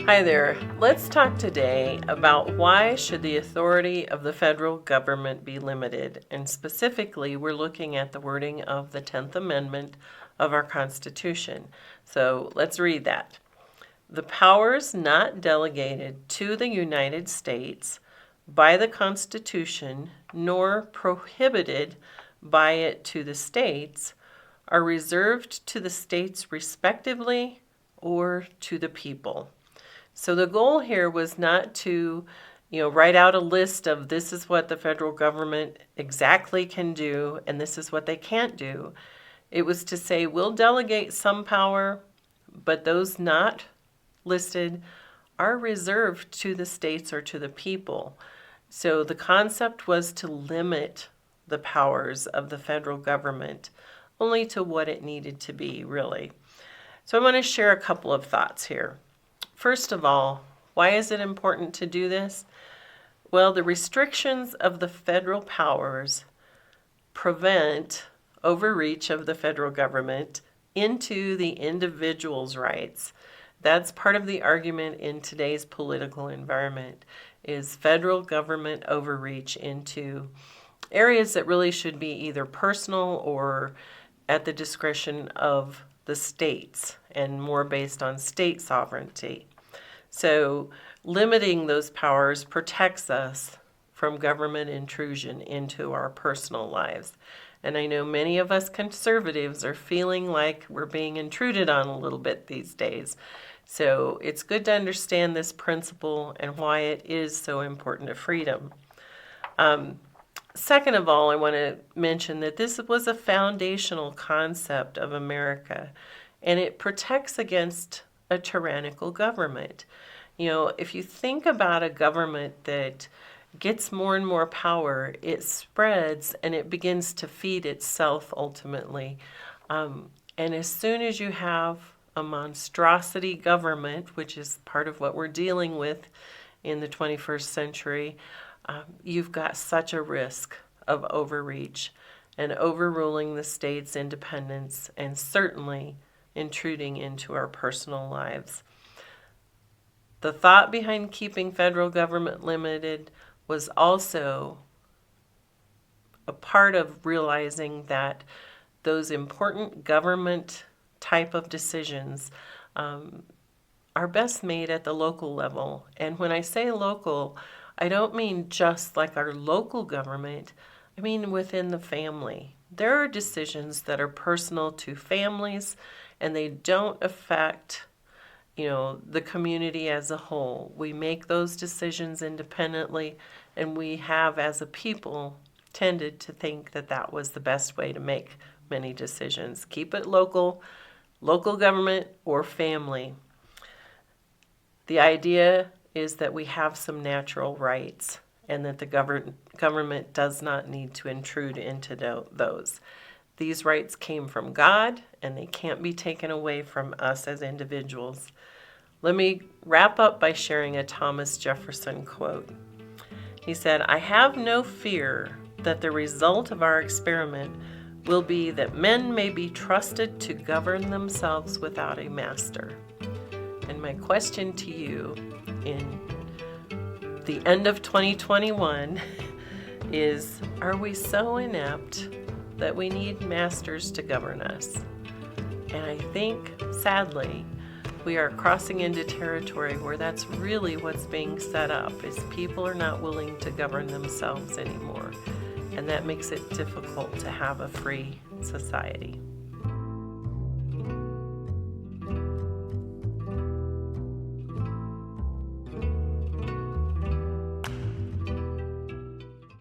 Hi there. Let's talk today about why should the authority of the federal government be limited, and specifically we're looking at the wording of the 10th Amendment of our Constitution. So let's read that. The powers not delegated to the United States by the Constitution nor prohibited by it to the states are reserved to the states respectively or to the people. So the goal here was not to, write out a list of this is what the federal government exactly can do and this is what they can't do. It was to say we'll delegate some power, but those not listed are reserved to the states or to the people. So the concept was to limit the powers of the federal government only to what it needed to be, really. So I want to share a couple of thoughts here. First of all, why is it important to do this? Well, the restrictions of the federal powers prevent overreach of the federal government into the individual's rights. That's part of the argument in today's political environment, is federal government overreach into areas that really should be either personal or at the discretion of the states and more based on state sovereignty. So limiting those powers protects us from government intrusion into our personal lives. And I know many of us conservatives are feeling like we're being intruded on a little bit these days. So it's good to understand this principle and why it is so important to freedom. Second of all, I want to mention that this was a foundational concept of America, and it protects against a tyrannical government. If you think about a government that gets more and more power, it spreads and it begins to feed itself ultimately. And as soon as you have a monstrosity government, which is part of what we're dealing with in the 21st century, you've got such a risk of overreach and overruling the state's independence and certainly intruding into our personal lives. The thought behind keeping federal government limited was also a part of realizing that those important government type of decisions are best made at the local level. And when I say local, I don't mean just like our local government. I mean within the family. There are decisions that are personal to families and they don't affect, the community as a whole. We make those decisions independently, and we have, as a people, tended to think that that was the best way to make many decisions. Keep it local government or family. The idea is that we have some natural rights and that the government does not need to intrude into those. These rights came from God and they can't be taken away from us as individuals. Let me wrap up by sharing a Thomas Jefferson quote. He said, "I have no fear that the result of our experiment will be that men may be trusted to govern themselves without a master." And my question to you in the end of 2021 is, are we so inept that we need masters to govern us? And I think, sadly, we are crossing into territory where that's really what's being set up, is people are not willing to govern themselves anymore. And that makes it difficult to have a free society.